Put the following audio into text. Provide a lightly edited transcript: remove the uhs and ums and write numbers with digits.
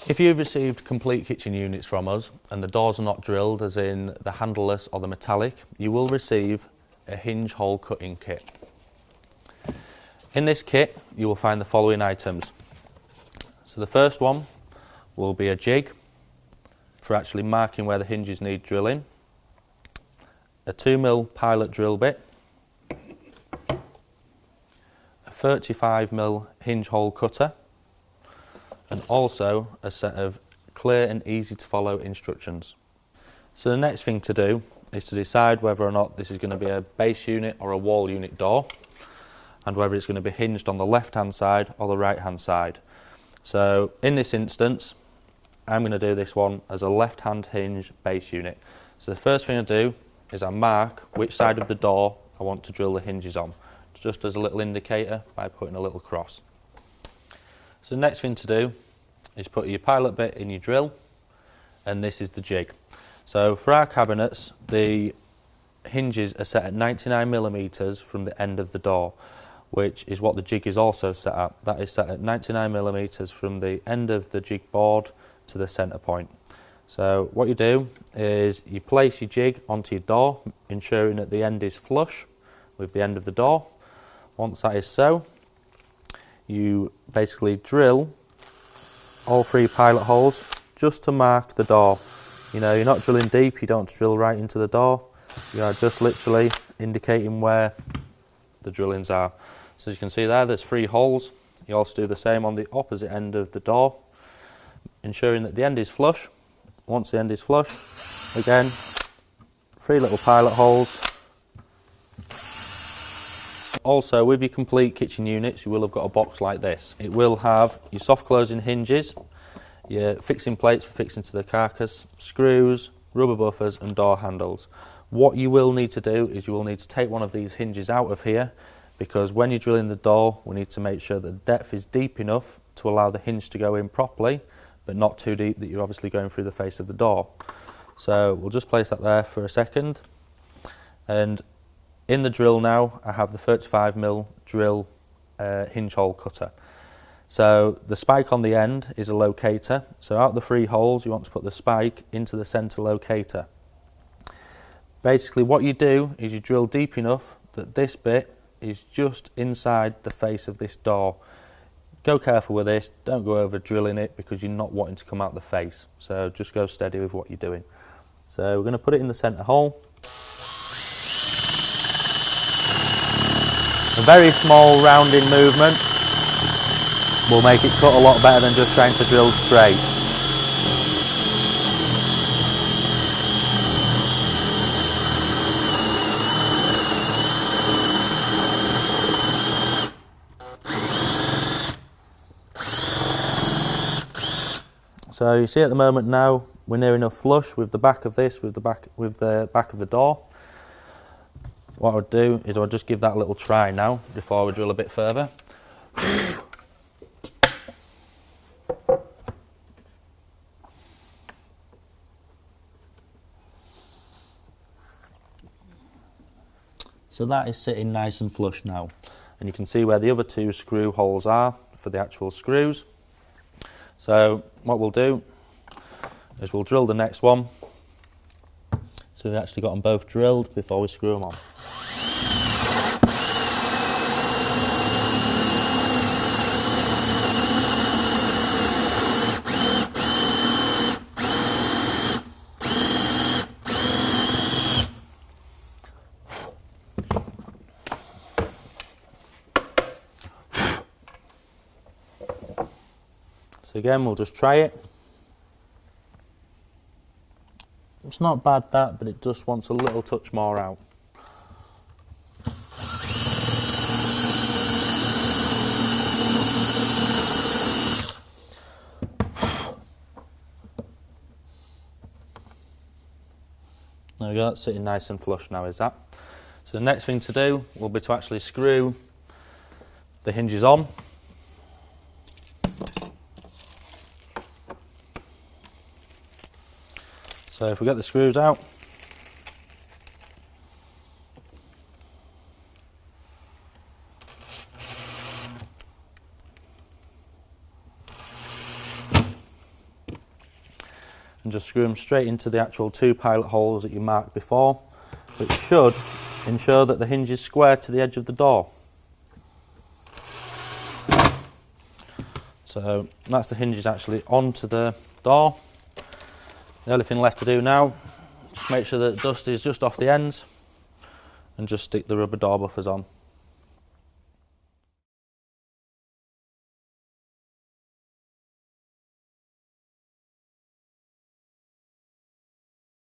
If you've received complete kitchen units from us and the doors are not drilled, as in the handleless or the metallic, you will receive a hinge hole cutting kit. In this kit you will find the following items. So the first one will be a jig for actually marking where the hinges need drilling, a 2mm pilot drill bit, a 35mm hinge hole cutter, and also a set of clear and easy to follow instructions. So the next thing to do is to decide whether or not this is going to be a base unit or a wall unit door, and whether it's going to be hinged on the left hand side or the right hand side. So in this instance I'm going to do this one as a left hand hinge base unit. So the first thing I do is I mark which side of the door I want to drill the hinges on, just as a little indicator by putting a little cross. So the next thing to do is put your pilot bit in your drill, and this is the jig. So for our cabinets, the hinges are set at 99mm from the end of the door, which is what the jig is also set at. That is set at 99mm from the end of the jig board to the centre point. So what you do is you place your jig onto your door, ensuring that the end is flush with the end of the door. Once that is so, you basically drill all 3 pilot holes just to mark the door. You know, you're not drilling deep, you don't drill right into the door, you are just literally indicating where the drillings are. So as you can see there's 3 holes. You also do the same on the opposite end of the door, ensuring that the end is flush. Once the end is flush, again 3 little pilot holes. Also, with your complete kitchen units, you will have got a box like this. It will have your soft closing hinges, your fixing plates for fixing to the carcass, screws, rubber buffers and door handles. What you will need to do is you will need to take one of these hinges out of here, because when you're drilling the door we need to make sure that the depth is deep enough to allow the hinge to go in properly, but not too deep that you're obviously going through the face of the door. So we'll just place that there for a second, and in the drill now I have the 35mm drill hinge hole cutter. So the spike on the end is a locator, so out of the 3 holes you want to put the spike into the centre locator. Basically what you do is you drill deep enough that this bit is just inside the face of this door. Go careful with this, don't go over drilling it because you're not wanting to come out the face, so just go steady with what you're doing. So we're going to put it in the centre hole. A very small rounding movement will make it cut a lot better than just trying to drill straight. So you see at the moment now we're near enough flush with the back of this, with the back of the door. What I would do is I'll just give that a little try now before we drill a bit further. So that is sitting nice and flush now, and you can see where the other 2 screw holes are for the actual screws. So what we'll do is we'll drill the next one. So we've actually got them both drilled before we screw them on. So again, we'll just try it. It's not bad that, but it just wants a little touch more out. There we go, that's sitting nice and flush now, is that? So the next thing to do will be to actually screw the hinges on. So if we get the screws out, and just screw them straight into the actual 2 pilot holes that you marked before, which should ensure that the hinge is square to the edge of the door. So that's the hinges actually onto the door. The only thing left to do now, just make sure that dust is just off the ends and just stick the rubber door buffers on.